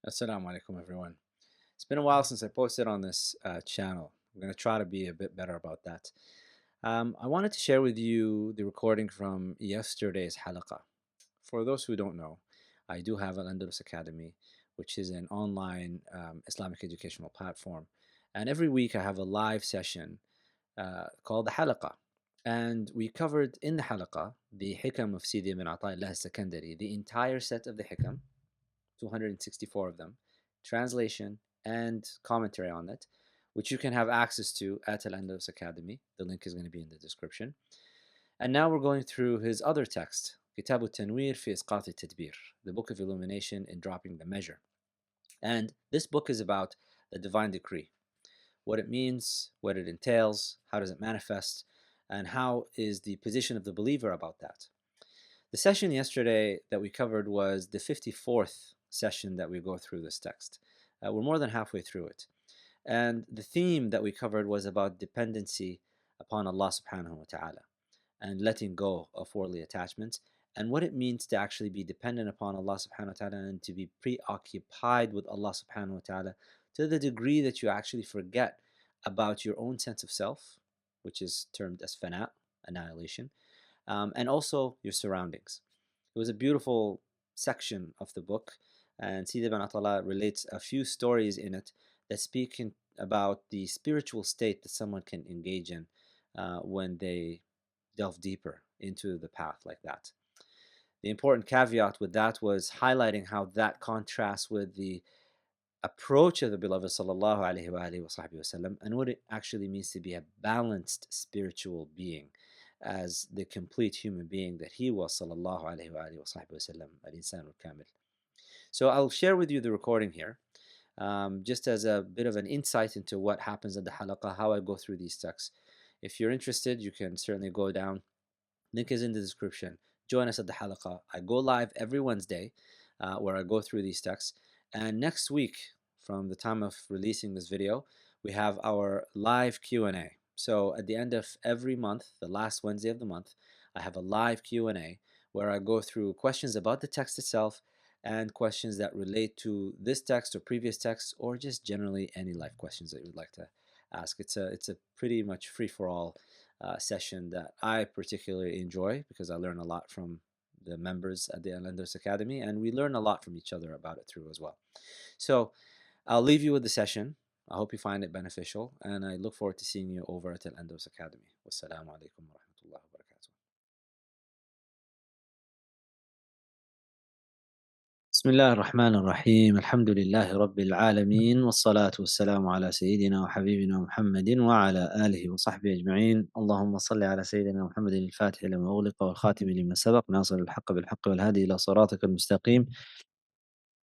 Assalamu alaikum, everyone. It's been a while since I posted on this channel. I'm going to try to be a bit better about that. I wanted to share with you the recording from yesterday's halaqah. For those who don't know, I do have Al Andalus Academy, which is an online Islamic educational platform. And every week I have a live session called the halaqah. And we covered in the halaqah the hikam of Sidi ibn Ata'illah al-Sakandari, the entire set of the hikam, 264 of them, translation and commentary on it, which you can have access to at Al Andalus Academy. The link is going to be in the description. And now we're going through his other text, Kitab al-Tanwir fi Isqat al-Tadbir, the Book of Illumination in Dropping the Measure. And this book is about the divine decree, what it means, what it entails, how does it manifest, and how is the position of the believer about that. The session yesterday that we covered was the 54th session that we go through this text. We're more than halfway through it. And the theme that we covered was about dependency upon Allah subhanahu wa ta'ala and letting go of worldly attachments and what it means to actually be dependent upon Allah subhanahu wa ta'ala and to be preoccupied with Allah subhanahu wa ta'ala to the degree that you actually forget about your own sense of self, which is termed as fana, annihilation, and also your surroundings. It was a beautiful section of the book, and Sidi ibn Atala relates a few stories in it that speak about the spiritual state that someone can engage in when they delve deeper into the path like that. The important caveat with that was highlighting how that contrasts with the approach of the beloved sallallahu alaihi wasallam and what it actually means to be a balanced spiritual being as the complete human being that he was sallallahu alaihi wasallam, al-insan al-kamil. So I'll share with you the recording here, just as a bit of an insight into what happens at the halaqah, how I go through these texts. If you're interested, you can certainly go down. Link is in the description. Join us at the halaqah. I go live every Wednesday where I go through these texts. And next week, from the time of releasing this video, we have our live Q&A. So at the end of every month, the last Wednesday of the month, I have a live Q&A where I go through questions about the text itself and questions that relate to this text or previous texts or just generally any life questions that you would like to ask. It's a pretty much free-for-all session that I particularly enjoy because I learn a lot from the members at the Al Andalus Academy, and we learn a lot from each other about it through as well. So I'll leave you with the session. I hope you find it beneficial, and I look forward to seeing you over at Al Andalus Academy. Wassalamu alaikum wa rahmatullahi wa barakatuh. بسم الله الرحمن الرحيم الحمد لله رب العالمين والصلاة والسلام على سيدنا وحبيبنا محمد وعلى آله وصحبه أجمعين اللهم صل على سيدنا محمد الفاتح لما أغلق والخاتم لما سبق ناصر الحق بالحق والهادي إلى صراطك المستقيم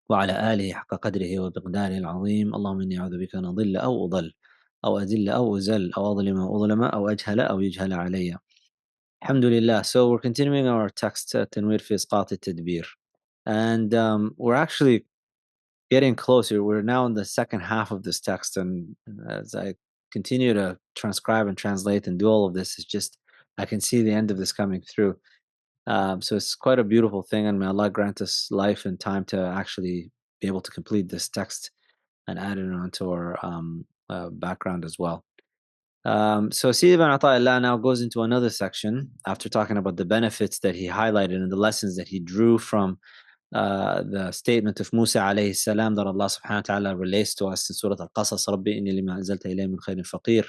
وعلى آله حق قدره وبقداره العظيم اللهم إني أعوذ بك أن أضل أو أضل أو أذل أو أزل أو أظلم أو أظلم أو أجهل أو يجهل علي. الحمد لله. So we're continuing our text تنوير في إسقاط التدبير. And we're actually getting closer. We're now in the second half of this text, and as I continue to transcribe and translate and do all of this, it's just I can see the end of this coming through. So it's quite a beautiful thing, and may Allah grant us life and time to actually be able to complete this text and add it onto our background as well. So Sidi ibn Ata'illah now goes into another section after talking about the benefits that he highlighted and the lessons that he drew from the statement of Musa alayhi salam that Allah subhanahu wa ta'ala relates to us in Surah Al-Qasas, Rabbi inni lima anzalta ilayya min khairin faqir.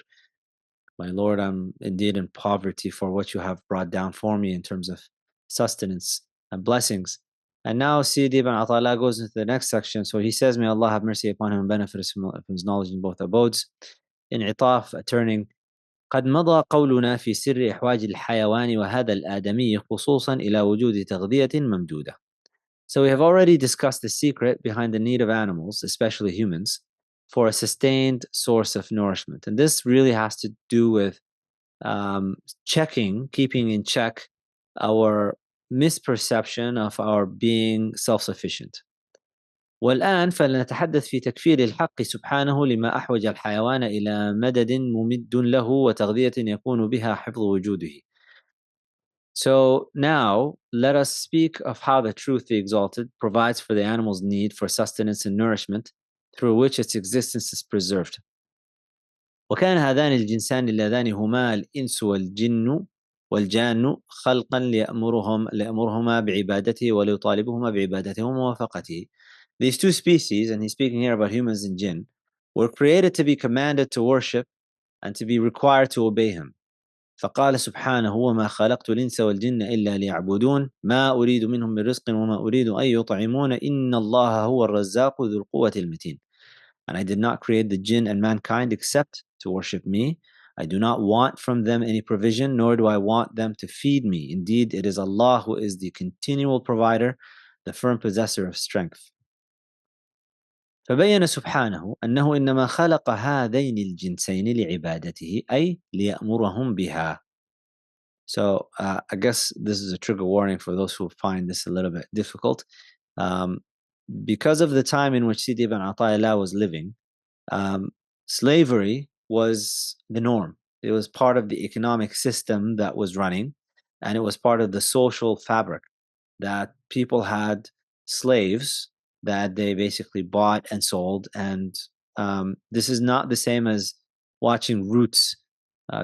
My Lord, I'm indeed in poverty for what you have brought down for me in terms of sustenance and blessings. And now Sidi ibn Ata'illah goes into the next section. So he says, may Allah have mercy upon him and benefit us from his knowledge in both abodes. In Itaf, a turning, قد مضى قولنا في سر إحواج الحيوان وهذا الآدمي خصوصا إلى وجود تغذية ممدودة. So we have already discussed the secret behind the need of animals, especially humans, for a sustained source of nourishment. And this really has to do with keeping in check our misperception of our being self-sufficient. والآن فلنتحدث في تكفير الحق سبحانه لما أحوج الحيوان إلى مدد ممد له وتغذية يكون بها حفظ وجوده. So now let us speak of how the truth, the exalted, provides for the animal's need for sustenance and nourishment through which its existence is preserved. وكان هذان الجنسان اللذان هما الإنس والجن والجان خلقا ليأمرهما بعبادته وليطالبهما بعبادته وموافقته. These two species, and he's speaking here about humans and jinn, were created to be commanded to worship and to be required to obey him. فقال سبحانه وما خلقت الإنس والجن إلا ليعبدون ما أريد منهم من رزق وما أريد أن يطعمون إن الله هو الرزاق ذو القوة المتين. And I did not create the jinn and mankind except to worship me. I do not want from them any provision, nor do I want them to feed me. Indeed, it is Allah who is the continual provider, the firm possessor of strength. فبين سبحانه أنه إنما خلق هذين الجنسين لعبادته أي ليأمرهم بها. So I guess this is a trigger warning for those who find this a little bit difficult. Because of the time in which Sidi ibn Ata'illah was living, slavery was the norm. It was part of the economic system that was running, and it was part of the social fabric that people had slaves that they basically bought and sold. And this is not the same as watching Roots,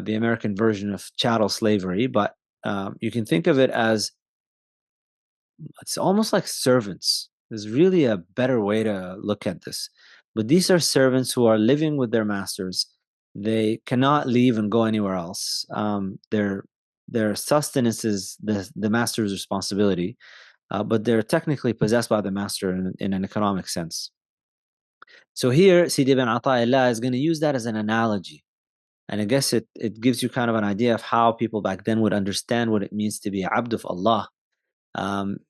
the American version of chattel slavery, but you can think of it as it's almost like servants. There's really a better way to look at this. But these are servants who are living with their masters. They cannot leave and go anywhere else. Their sustenance is the master's responsibility, but they're technically possessed by the master in an economic sense. So here, Sidi ibn Ata'illah is going to use that as an analogy. And I guess it gives you kind of an idea of how people back then would understand what it means to be abd of Allah.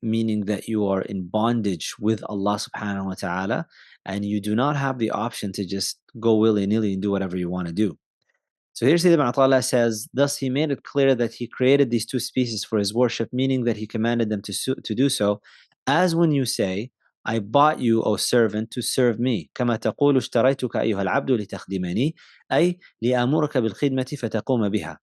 Meaning that you are in bondage with Allah subhanahu wa ta'ala, and you do not have the option to just go willy-nilly and do whatever you want to do. So here Sayyid ibn Ata'illah says, thus he made it clear that he created these two species for his worship, meaning that he commanded them to do so, as when you say, I bought you, O servant, to serve me. كما تقول اشتريتك أيها العبد لتخدمني أي لأمرك بالخدمة فتقوم بها.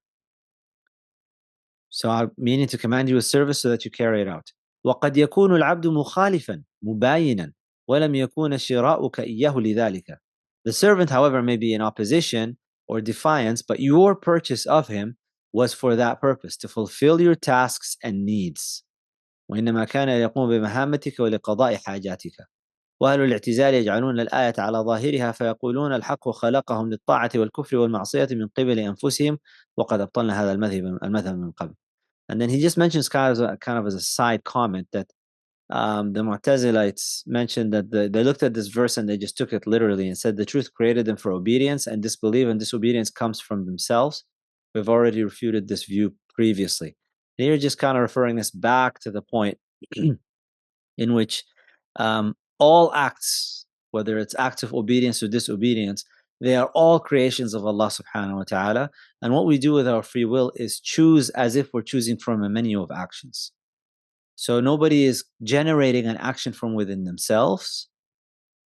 So meaning to command you a service so that you carry it out. وقد يكون العبد مخالفا مباينا ولم يكون شراؤك إياه لذلك. The servant, however, may be in opposition or defiance, but your purchase of him was for that purpose, to fulfill your tasks and needs. وإنما كان يقوم بمهامتك ولقضاء حاجاتك. وأهل الاعتزال يجعلون الآية على ظاهرها فيقولون الحق خلقهم للطاعة والكفر والمعصية من قبل أنفسهم وقد أبطلنا هذا المذهب من قبل. And then he just mentions kind of as a side comment that the Mu'tazilites mentioned that they looked at this verse and they just took it literally and said the truth created them for obedience, and disbelief and disobedience comes from themselves. We've already refuted this view previously. And you're just kind of referring us back to the point in which all acts, whether it's acts of obedience or disobedience, they are all creations of Allah subhanahu wa ta'ala. And what we do with our free will is choose as if we're choosing from a menu of actions. So nobody is generating an action from within themselves.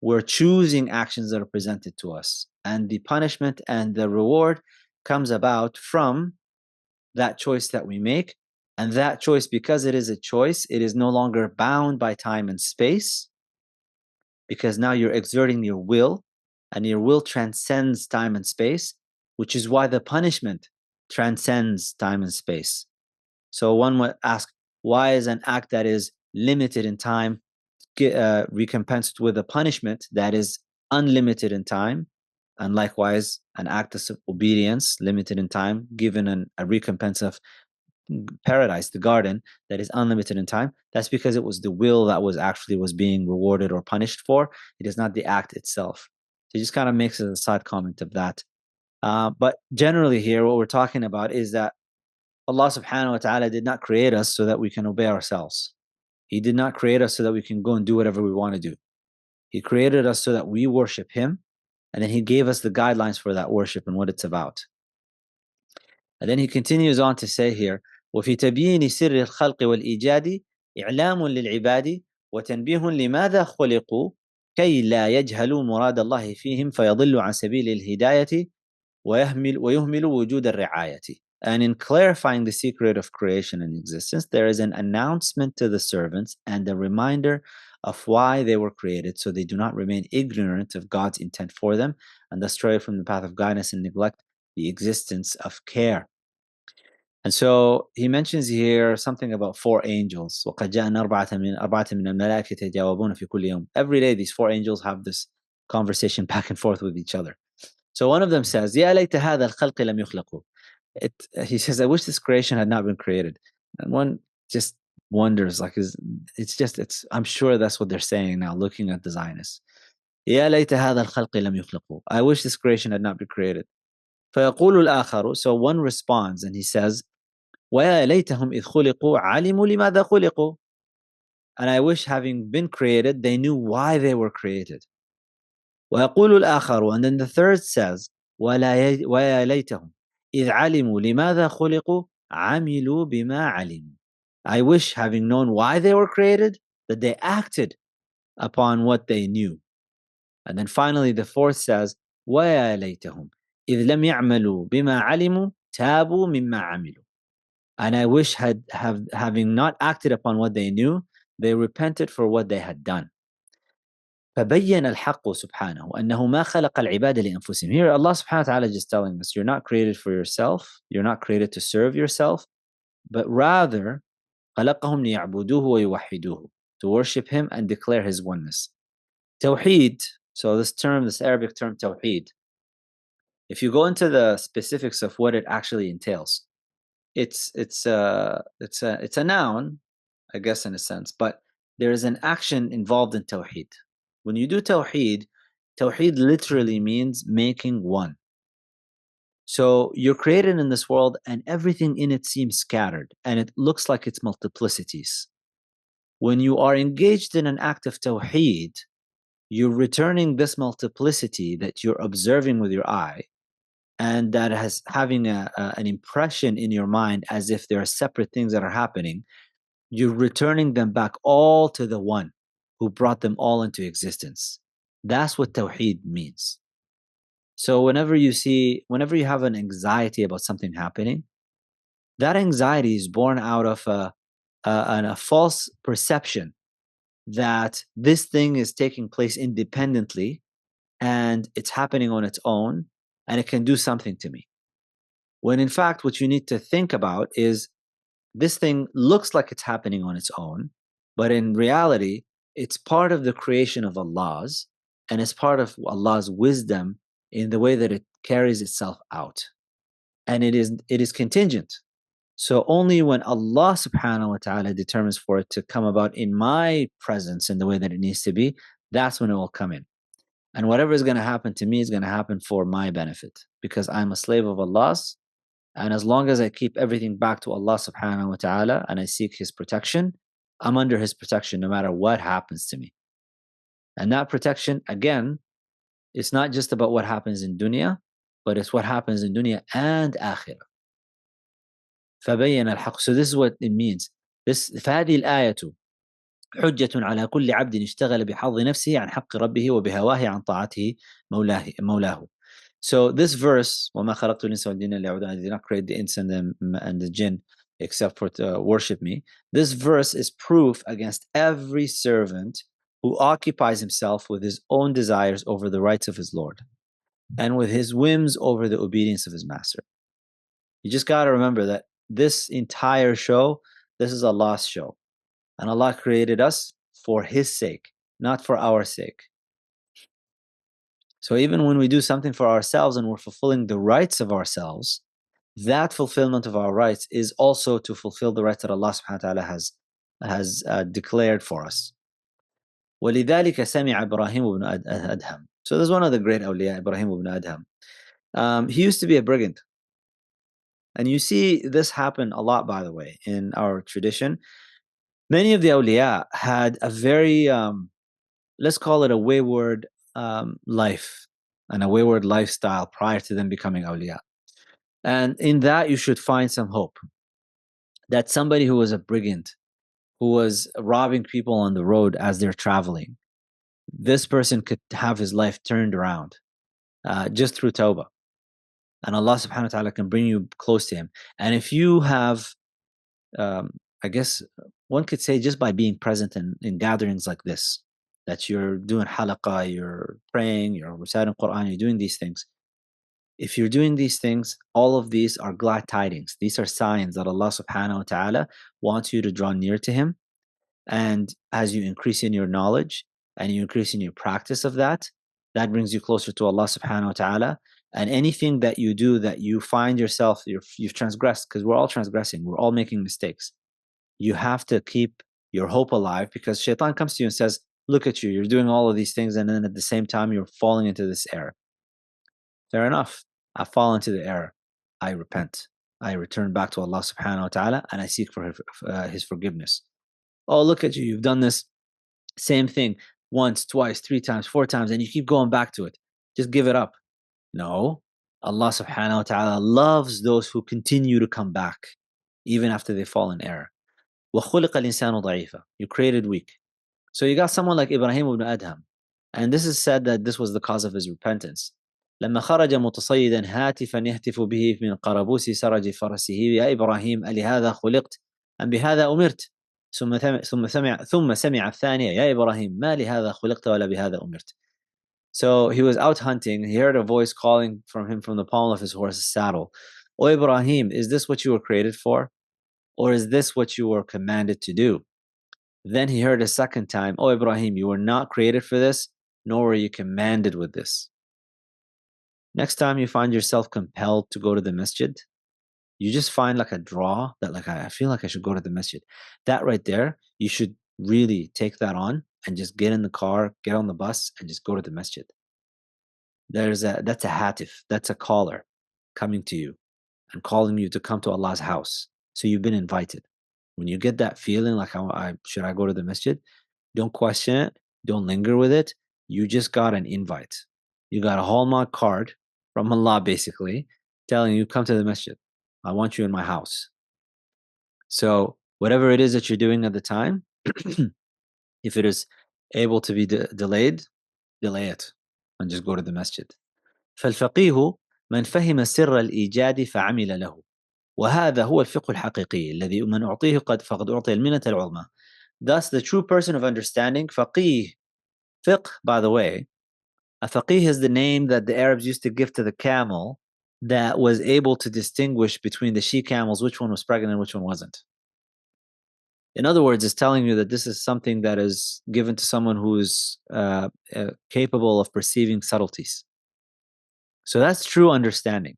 We're choosing actions that are presented to us. And the punishment and the reward comes about from that choice that we make. And that choice, because it is a choice, it is no longer bound by time and space, because now you're exerting your will, and your will transcends time and space, which is why the punishment transcends time and space. So one would ask, why is an act that is limited in time recompensed with a punishment that is unlimited in time? And likewise, an act of obedience, limited in time, given a recompense of paradise, the garden, that is unlimited in time. That's because it was the will that was being rewarded or punished for. It is not the act itself. So it just kind of makes it a side comment of that. But generally here, what we're talking about is that Allah subhanahu wa ta'ala did not create us so that we can obey ourselves. He did not create us so that we can go and do whatever we want to do. He created us so that we worship Him, and then He gave us the guidelines for that worship and what it's about. And then he continues on to say here, وفي تبيين سر الخلق والإيجاد إعلام للعباد وتنبيه لماذا خلقوا كي لا يجهلوا مراد الله فيهم فيضلوا عن سبيل الهداية ويهمل وجود الرعاية. And in clarifying the secret of creation and existence, there is an announcement to the servants and a reminder of why they were created, so they do not remain ignorant of God's intent for them and thus stray from the path of guidance and neglect the existence of care. And so he mentions here something about 4 angels. وَقَدْ جَاءَنَا أَرْبَعَةً مِنَ الْمَلَائِكَةِ يَتَجَاوَبُونَ فِي كُلِّ يَوْمٍ. Every day, these 4 angels have this conversation back and forth with each other. So one of them says, يَا لَيْتَ هَذَا الْخَلْقِ لَمْ يُخْلَقُوا. He says, I wish this creation had not been created. And one just wonders, like, I'm sure that's what they're saying now, looking at the Zionists. يَا لَيْتَ هَذَا الْخَلْقِ لَمْ يُخْلَقُوا. I wish this creation had not been created. فيقول الآخر, so one responds and he says, وَيَا لَيْتَهُمْ إِذْ خُلِقُوا عَلِمُوا لِمَاذَا خُلِقُوا. And I wish, having been created, they knew why they were created. ويقول الآخر, and then the third says, وَيَا لَيْتَهُمْ إِذْ عَلِمُوا لِمَاذَا خُلِقُوا عَمِلُوا بِمَا عَلِمُوا. I wish, having known why they were created, that they acted upon what they knew. And then finally the fourth says, وَيَا لَيْتَهُمْ إِذْ لَمْ يَعْمَلُوا بِمَا عَلِمُوا تَابُوا مِمَّا عَمِلُوا. And I wish, having not acted upon what they knew, they repented for what they had done. فبين الحق سبحانه أنه ما خلق العباد لأنفسهم. Here Allah subhanahu wa ta'ala is just telling us, you're not created for yourself, you're not created to serve yourself, but rather خلقهم ليعبدوه ويوحدوه, to worship Him and declare His oneness. Tawheed, so this Arabic term Tawheed, if you go into the specifics of what it actually entails, it's a noun, I guess, in a sense, but there is an action involved in Tawheed. When you do Tawheed literally means making one. So you're created in this world and everything in it seems scattered and it looks like it's multiplicities. When you are engaged in an act of Tawheed, you're returning this multiplicity that you're observing with your eye, and that has having an impression in your mind as if there are separate things that are happening. You're returning them back all to the one who brought them all into existence. That's what Tawheed means. So whenever you have an anxiety about something happening, that anxiety is born out of a false perception that this thing is taking place independently and it's happening on its own and it can do something to me. When in fact, what you need to think about is, this thing looks like it's happening on its own, but in reality, it's part of the creation of Allah's, and it's part of Allah's wisdom in the way that it carries itself out. And it is contingent. So only when Allah subhanahu wa ta'ala determines for it to come about in my presence in the way that it needs to be, that's when it will come in. And whatever is going to happen to me is going to happen for my benefit, because I'm a slave of Allah's. And as long as I keep everything back to Allah subhanahu wa ta'ala and I seek His protection, I'm under His protection no matter what happens to me. And that protection, again, it's not just about what happens in dunya, but it's what happens in dunya and akhirah. فبين الحق. So this is what it means. فهذه الآية حجة على كل عبد اشتغل بحظ نفسه عن حق ربه وبهواه عن طاعته مولاه. So this verse, وَمَا خَلَقْتُ الْإِنسَ وَالْجِنَّ لِيَعْبُدُونِ, I did not create the ins and the jinn except for to worship me. This verse is proof against every servant who occupies himself with his own desires over the rights of his Lord and with his whims over the obedience of his master. You just got to remember that this entire show, this is Allah's show. And Allah created us for His sake, not for our sake. So even when we do something for ourselves and we're fulfilling the rights of ourselves, that fulfillment of our rights is also to fulfill the rights that Allah subhanahu wa ta'ala has declared for us. وَلِذَلِكَ سَمِعَ إِبْرَاهِيمُ بْنُ أَدْهَمَ. So there's one of the great awliya, Ibrahim ibn Adham. He used to be a brigand. And you see this happen a lot, by the way, in our tradition. Many of the awliya had a very, let's call it a wayward life and a wayward lifestyle prior to them becoming awliya. And in that, you should find some hope that somebody who was a brigand, who was robbing people on the road as they're traveling, this person could have his life turned around just through tawbah. and Allah subhanahu wa ta'ala can bring you close to Him. And if you have, I guess one could say, just by being present in gatherings like this, that you're doing halaqah, you're praying, you're reciting Quran, you're doing these things. If you're doing these things, all of these are glad tidings. These are signs that Allah subhanahu wa ta'ala wants you to draw near to Him. And as you increase in your knowledge and you increase in your practice of that, that brings you closer to Allah subhanahu wa ta'ala. And anything that you do that you find yourself, you've transgressed, because we're all transgressing, we're all making mistakes. You have to keep your hope alive, because shaitan comes to you and says, look at you, you're doing all of these things, and then at the same time, you're falling into this error. Fair enough. I fall into the error. I repent. I return back to Allah subhanahu wa ta'ala, and I seek for His forgiveness. Oh, look at you. You've done this same thing once, twice, 3 times, 4 times, and you keep going back to it. Just give it up. No. Allah subhanahu wa ta'ala loves those who continue to come back, even after they fall in error. وَخُلِقَ الْإِنسَانُ ضَعِيفًا. You're created weak. So you got someone like Ibrahim ibn Adham, and this is said that this was the cause of his repentance. لما خرج متصيدا هاتفا يهتف به من قربوس سرج فرسه يا إبراهيم ألهذا خلقت أم بهذا أمرت ثم سمع الثانية يا إبراهيم ما لهذا خلقت ولا بهذا أمرت. So he was out hunting. He heard a voice calling from him from the palm of his horse's saddle. O Ibrahim, is this what you were created for? Or is this what you were commanded to do? Then he heard a second time, O Ibrahim, you were not created for this, nor were you commanded with this. Next time you find yourself compelled to go to the masjid, you just find like a draw that like, I feel like I should go to the masjid. That right there, you should really take that on and just get in the car, get on the bus, and just go to the masjid. That's a hatif, that's a caller coming to you and calling you to come to Allah's house. So you've been invited. When you get that feeling like, should I go to the masjid? Don't question it. Don't linger with it. You just got an invite. You got a Hallmark card from Allah, basically, telling you, come to the masjid. I want you in my house. So whatever it is that you're doing at the time, if it is able to be delayed, delay it and just go to the masjid. فالفقيه من فهم سر الإيجاد فعمل له. وهذا هو الفقه الحقيقي الذي من أعطيه فقد أعطي المنة العظمى. Thus, the true person of understanding, faqih, fiqh, by the way, a faqih is the name that the Arabs used to give to the camel that was able to distinguish between the she camels, which one was pregnant and which one wasn't. In other words, it's telling you that this is something that is given to someone who is capable of perceiving subtleties. So that's true understanding.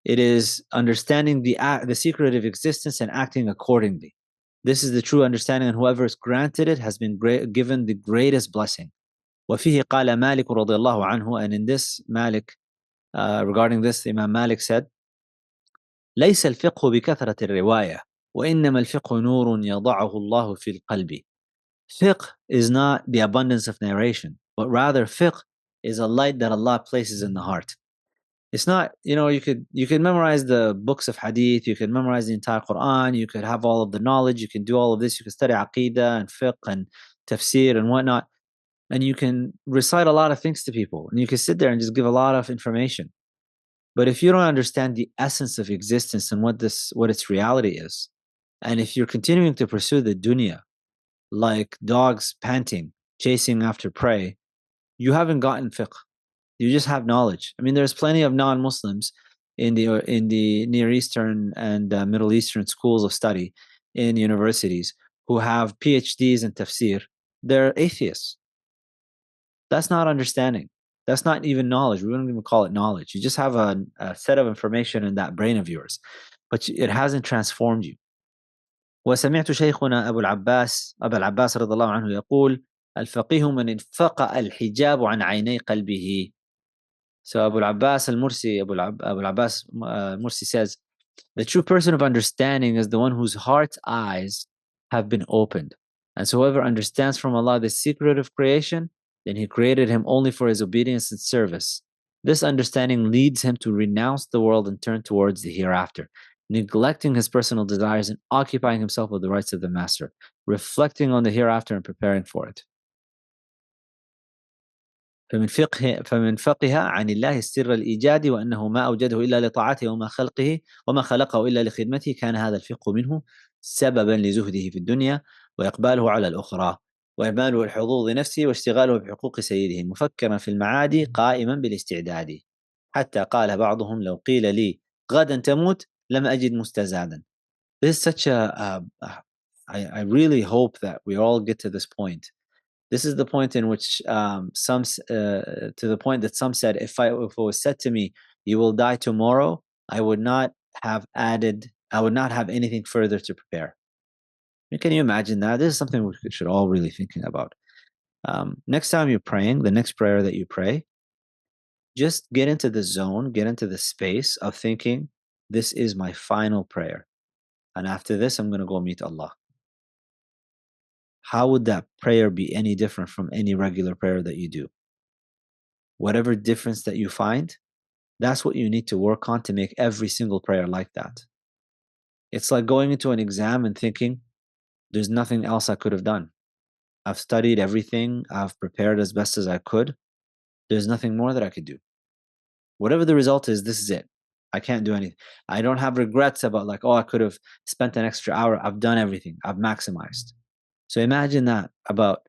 It is understanding the secret of existence and acting accordingly. This is the true understanding, and whoever is granted it has been given the greatest blessing. وفيه قال مالك رضي الله عنه, and in this Malik, regarding this, Imam Malik said, ليس الفقه بكثرة الرواية وإنما الفقه نور يضعه الله في القلب. Fiqh is not the abundance of narration, but rather fiqh is a light that Allah places in the heart. It's not, you could memorize the books of hadith, you could memorize the entire Quran, you could have all of the knowledge, you can do all of this, you can study aqidah and fiqh and tafsir and whatnot, and you can recite a lot of things to people, and you can sit there and just give a lot of information. But if you don't understand the essence of existence and what its reality is, and if you're continuing to pursue the dunya like dogs panting, chasing after prey, you haven't gotten fiqh. You just have knowledge. I mean, there's plenty of non-Muslims in the Near Eastern and Middle Eastern schools of study in universities who have PhDs in tafsir. They're atheists. That's not understanding. That's not even knowledge. We don't even call it knowledge. You just have a set of information in that brain of yours, but it hasn't transformed you. وسمعت شيخنا أبا العباس رضي الله عنه يقول الفقيه من انفقأ الحجاب عن عيني قلبه. So Abu al-Abbas al-Mursi, Abu al-Abbas Mursi says, the true person of understanding is the one whose heart's eyes have been opened. And so whoever understands from Allah the secret of creation, then He created him only for His obedience and service. This understanding leads him to renounce the world and turn towards the hereafter, neglecting his personal desires and occupying himself with the rights of the Master, reflecting on the hereafter and preparing for it. فمن فقه عن الله السر الإيجادي وأنه ما أوجده إلا لطاعته وما خلقه إلا لخدمته، كان هذا الفقه منه سببا لزهده في الدنيا وإقباله على الأخرى وإعماله الحظوظ نفسه واشتغاله بحقوق سيده، مفكرا في المعاد قائما بالاستعداد، حتى قال بعضهم: لو قيل لي غدا تموت لم أجد مستزادا. This is such I really hope that we all get to this point. This is the point in which to the point that some said, if it was said to me, you will die tomorrow, I would not I would not have anything further to prepare. Can you imagine that? This is something we should all really thinking about. Next time you're praying, the next prayer that you pray, just get into the zone, get into the space of thinking, this is my final prayer. And after this, I'm going to go meet Allah. How would that prayer be any different from any regular prayer that you do? Whatever difference that you find, that's what you need to work on to make every single prayer like that. It's like going into an exam and thinking, there's nothing else I could have done. I've studied everything, I've prepared as best as I could. There's nothing more that I could do. Whatever the result is, this is it. I can't do anything. I don't have regrets about like, oh, I could have spent an extra hour. I've done everything. I've maximized. So imagine that about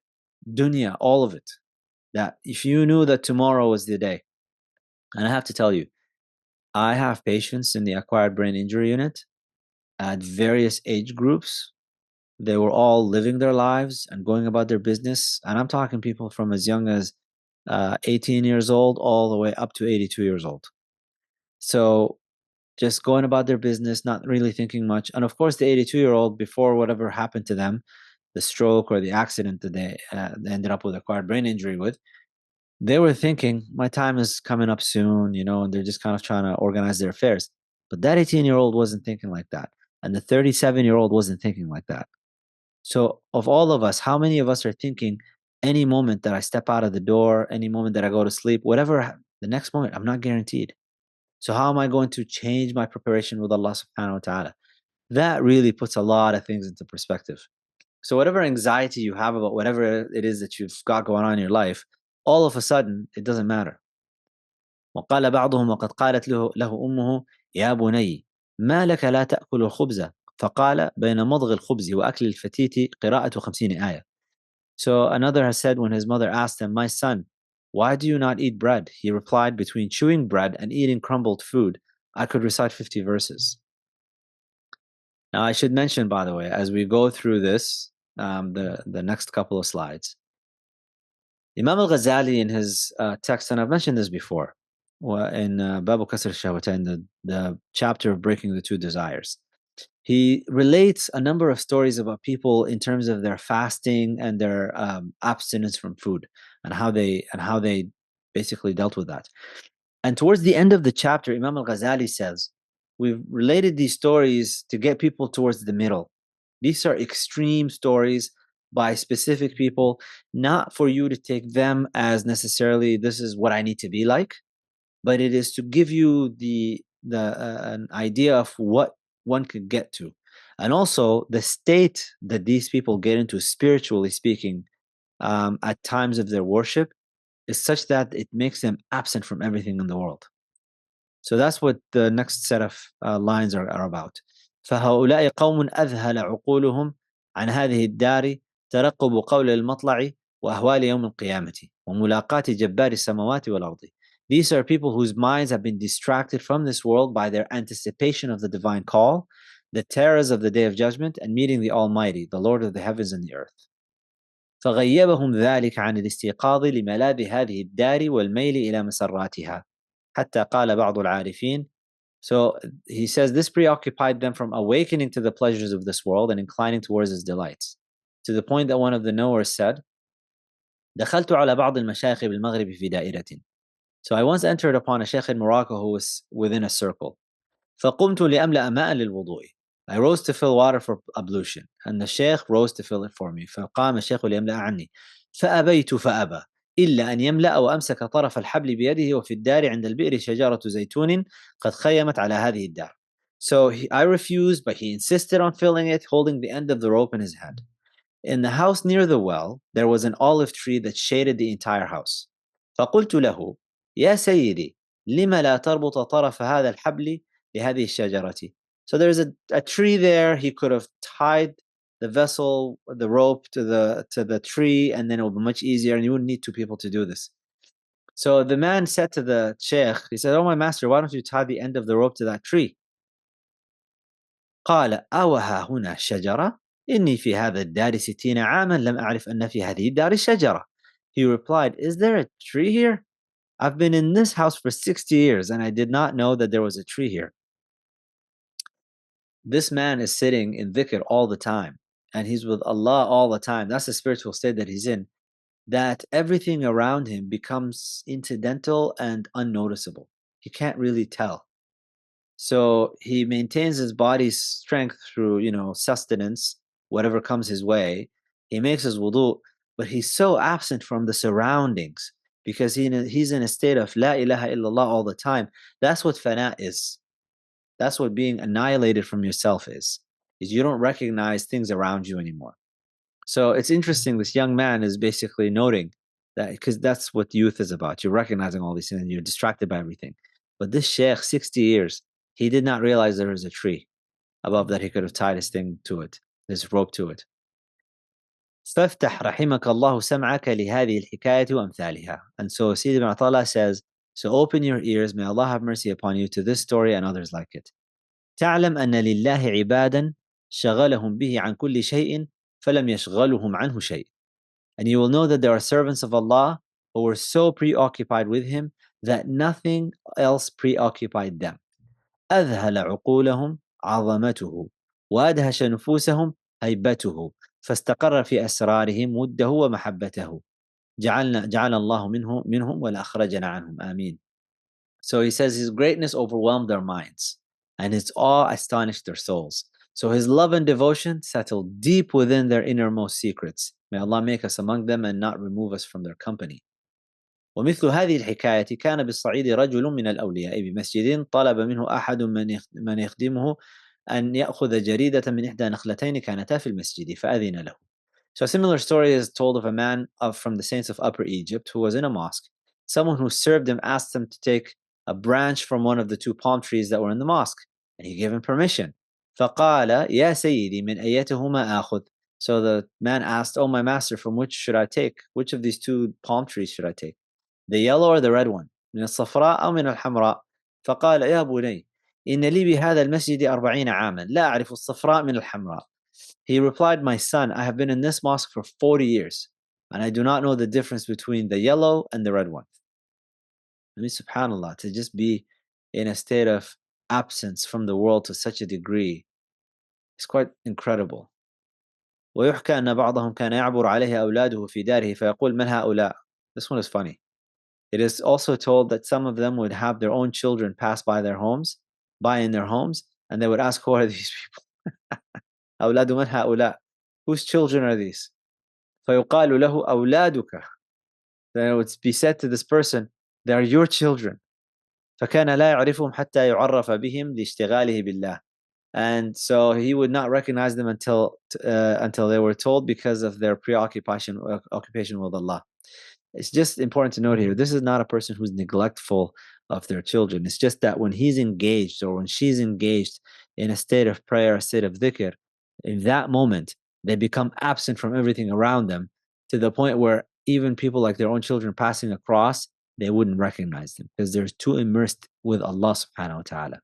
dunya, all of it. That if you knew that tomorrow was the day, and I have to tell you, I have patients in the acquired brain injury unit at various age groups. They were all living their lives and going about their business. And I'm talking people from as young as 18 years old all the way up to 82 years old. So just going about their business, not really thinking much. And of course, the 82-year-old, before whatever happened to them, the stroke or the accident that they ended up with acquired brain injury with, they were thinking, my time is coming up soon, and they're just kind of trying to organize their affairs. But that 18-year-old wasn't thinking like that. And the 37-year-old wasn't thinking like that. So of all of us, how many of us are thinking, any moment that I step out of the door, any moment that I go to sleep, whatever, the next moment, I'm not guaranteed. So how am I going to change my preparation with Allah subhanahu wa ta'ala? That really puts a lot of things into perspective. So whatever anxiety you have about whatever it is that you've got going on in your life, all of a sudden, it doesn't matter. وقال بعضهم وقد قالت له أمه يا بني ما لك لا تأكل الخبز، فقال بين مضغ الخبز وأكل الفتيت قراءة 50 آية. So another has said when his mother asked him, my son, why do you not eat bread? He replied, between chewing bread and eating crumbled food, I could recite 50 verses. Now I should mention, by the way, as we go through this, the next couple of slides, Imam al-Ghazali in his text, and I've mentioned this before, in Babu Kasr al-Shahwatain, the chapter of breaking the two desires, he relates a number of stories about people in terms of their fasting and their abstinence from food, and how they basically dealt with that. And towards the end of the chapter, Imam al-Ghazali says, we've related these stories to get people towards the middle. These are extreme stories by specific people, not for you to take them as necessarily this is what I need to be like, but it is to give you an idea of what one could get to, and also the state that these people get into, spiritually speaking, at times of their worship, is such that it makes them absent from everything in the world. So that's what the next set of lines are about. فهؤلاء قوم أذهل عقولهم عن هذه الدار ترقب قول المطلع وأهوال يوم القيامة وملاقاة جبار السماوات والأرض. These are people whose minds have been distracted from this world by their anticipation of the divine call, the terrors of the day of judgment, and meeting the Almighty, the Lord of the heavens and the earth. فغيبهم ذلك عن الاستيقاظ لملاذ هذه الدار والميل إلى مسراتها حتى قال بعض العارفين. So he says this preoccupied them from awakening to the pleasures of this world and inclining towards its delights, to the point that one of the knowers said, دخلت على بعض المشايخ بالمغرب في دائرة. So I once entered upon a sheikh in Morocco who was within a circle. فقمت لأملأ ماء للوضوء. I rose to fill water for ablution, and the sheikh rose to fill it for me. فقام الشيخ ليملأ عني فأبيت فأبى إلا أن يملأ وأمسك طرف الحبل بيده وفي الدار عند البئر شجرة زيتون قد خيمت على هذه الدار. So I refused, but he insisted on filling it, holding the end of the rope in his hand. In the house near the well, there was an olive tree that shaded the entire house. فقلت له يا سيدي لم لا تربط طرف هذا الحبل لهذه الشجرة. So there's a tree there. He could have tied the vessel, the rope to the tree, and then it would be much easier, and you wouldn't need two people to do this. So the man said to the sheikh, he said, "Oh my master, why don't you tie the end of the rope to that tree?" قال أوها هنا شجرة إني في هذا الدار 60 عاما لم أعرف أن في هذه الدار شجرة. He replied, is there a tree here? I've been in this house for 60 years and I did not know that there was a tree here. This man is sitting in dhikr all the time and he's with Allah all the time. That's the spiritual state that he's in, that everything around him becomes incidental and unnoticeable. He can't really tell. So he maintains his body's strength through, sustenance, whatever comes his way. He makes his wudu, but he's so absent from the surroundings because he's in a state of la ilaha illallah all the time. That's what fana is. That's what being annihilated from yourself is you don't recognize things around you anymore. So it's interesting. This young man is basically noting that because that's what youth is about. You're recognizing all these things and you're distracted by everything. But this sheikh, 60 years, he did not realize there was a tree above that he could have tied his thing to it, his rope to it. فافتح رحمك الله سمعك لهذه الحكاية وأمثالها. And so Sayyid ibn Atala says, so open your ears, may Allah have mercy upon you, to this story and others like it. تعلم أن لله عبادا شغلهم به عن كل شيء فلم يشغلهم عنه شيء. And you will know that there are servants of Allah who were so preoccupied with Him that nothing else preoccupied them. أذهل عقولهم عظمته وأدهش نفوسهم هيبته فاستقر في أسرارهم وده ومحبته جعل الله منهم ولا أخرجنا عنهم آمين. So he says his greatness overwhelmed their minds and his awe astonished their souls. So his love and devotion settled deep within their innermost secrets. May Allah make us among them and not remove us from their company. ومثل هذه الحكاية كان بالصعيد رجل من الأولياء بمسجد طلب منه أحد من يخدمه أن يأخذ جريدة من إحدى نخلتين كانتا في المسجد فأذن له. So a similar story is told of a man from the saints of Upper Egypt who was in a mosque. Someone who served him asked him to take a branch from one of the two palm trees that were in the mosque, and he gave him permission. فقال يا سيدي من أيتهما آخذ. So the man asked, oh my master, from which should I take? Which of these two palm trees should I take? The yellow or the red one? من الصفراء أو من الحمراء؟ فقال يا بني إن لي بهذا المسجد 40 عاما لا أعرف الصفراء من الحمراء. He replied, my son, I have been in this mosque for 40 years and I do not know the difference between the yellow and the red one. I mean, subhanAllah, to just be in a state of absence from the world to such a degree is quite incredible. ويحكى أن بعضهم كان يعبر عليه أولاده في داره فيقول من هؤلاء. This one is funny. It is also told that some of them would have their own children pass by in their homes, and they would ask, who are these people? أولاد من هؤلاء? Whose children are these? فيقال له أولادك. Then it would be said to this person, they are your children. فكان لا يعرفهم حتى يعرف بهم لاشتغاله بالله. And so he would not recognize them until they were told because of their occupation with Allah. It's just important to note here, this is not a person who's neglectful of their children. It's just that when he's engaged or when she's engaged in a state of prayer, a state of dhikr, in that moment, they become absent from everything around them to the point where even people like their own children passing across, they wouldn't recognize them because they're too immersed with Allah subhanahu wa ta'ala.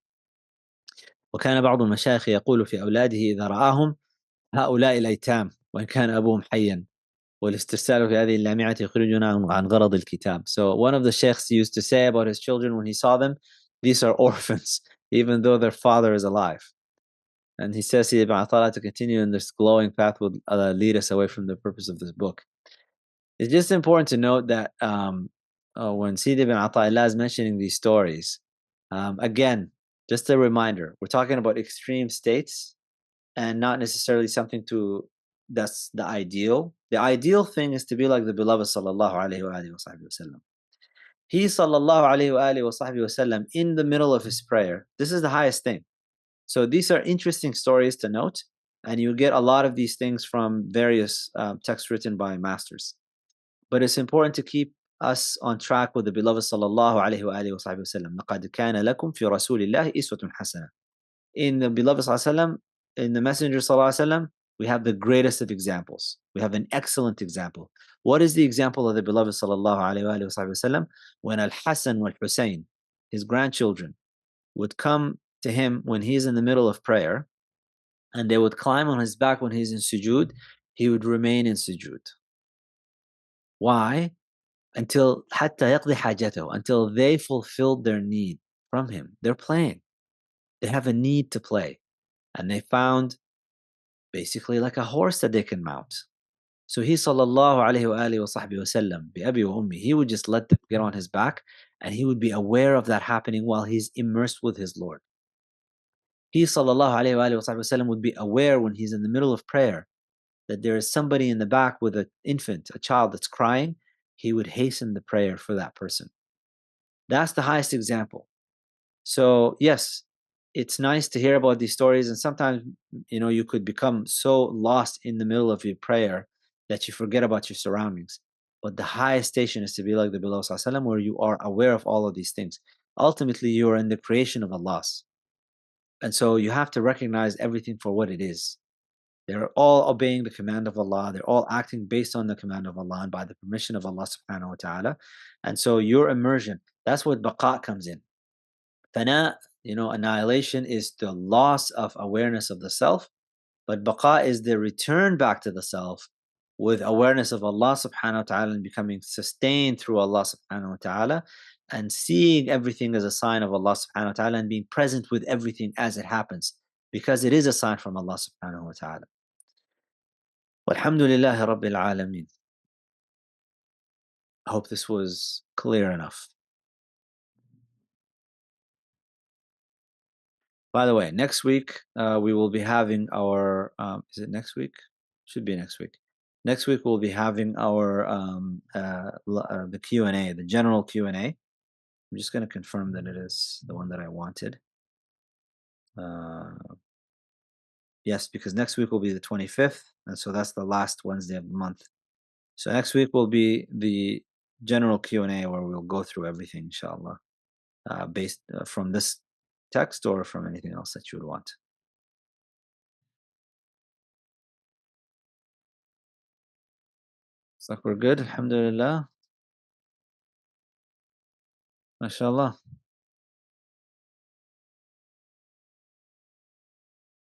وكان بعض المشايخ يقول في أولاده إذا رآهم هؤلاء الأيتام وإن كان أبوهم حيا والاسترسال في هذه اللامعة يخرجنا عن غرض الكتاب. So one of the sheikhs used to say about his children when he saw them, these are orphans, even though their father is alive. And he says Ibn Atala to continue in this glowing path would lead us away from the purpose of this book. It's just important to note that when Sayyid Ibn Ata'illah is mentioning these stories, again, just a reminder, we're talking about extreme states and not necessarily something that's the ideal. The ideal thing is to be like the beloved sallallahu alayhi wa alihi wa sallam. He sallallahu alayhi wa alihi wa sallam in the middle of his prayer. This is the highest thing. So these are interesting stories to note, and you get a lot of these things from various texts written by masters. But it's important to keep us on track with the beloved sallallahu alayhi wa alihi wa sahbihi wasallam. لَقَدْ كَانَ لَكُمْ فِي رَسُولِ اللَّهِ إِسْوَةٌ حَسَنَةٌ. In the beloved sallallahu alayhi wa sallam, in the messenger sallallahu alayhi wa sallam, we have the greatest of examples. We have an excellent example. What is the example of the beloved sallallahu alayhi wa alihi wa sahbihi wasallam? When Al-Hasan wal-Husayn, his grandchildren, would come to him when he's in the middle of prayer, and they would climb on his back when he's in sujood, he would remain in sujood. Why? Until حتى يقضي حاجته, until they fulfilled their need from him. They're playing. They have a need to play. And they found basically like a horse that they can mount. So he sallallahu alayhi wa alihi wa sahbihi wa sallam, bi abi wa ummi, he would just let them get on his back, and he would be aware of that happening while he's immersed with his Lord. He sallallahu alayhi wa alihi wa sahbihi wa sallam would be aware when he's in the middle of prayer that there is somebody in the back with an infant, a child that's crying. He would hasten the prayer for that person. That's the highest example. So yes, it's nice to hear about these stories, and sometimes you could become so lost in the middle of your prayer that you forget about your surroundings. But the highest station is to be like the beloved sallallahu alaihi wasallam, where you are aware of all of these things. Ultimately, you are in the creation of Allah, and so you have to recognize everything for what it is. They're all obeying the command of Allah. They're all acting based on the command of Allah and by the permission of Allah subhanahu wa ta'ala. And so your immersion, that's what baqa comes in. Fana, annihilation is the loss of awareness of the self, but baqa is the return back to the self with awareness of Allah subhanahu wa ta'ala and becoming sustained through Allah subhanahu wa ta'ala and seeing everything as a sign of Allah subhanahu wa ta'ala and being present with everything as it happens because it is a sign from Allah subhanahu wa ta'ala. Walhamdulillahi Rabbil Alameen. I hope this was clear enough. By the way, next week we will be having our, is it next week? Should be next week. Next week we'll be having our, the Q&A, the general Q&A. I'm just going to confirm that it is the one that I wanted. Yes, because next week will be the 25th, and so that's the last Wednesday of the month. So next week will be the general Q&A where we'll go through everything, inshallah, based from this text or from anything else that you would want. Looks like we're good, alhamdulillah. MashaAllah.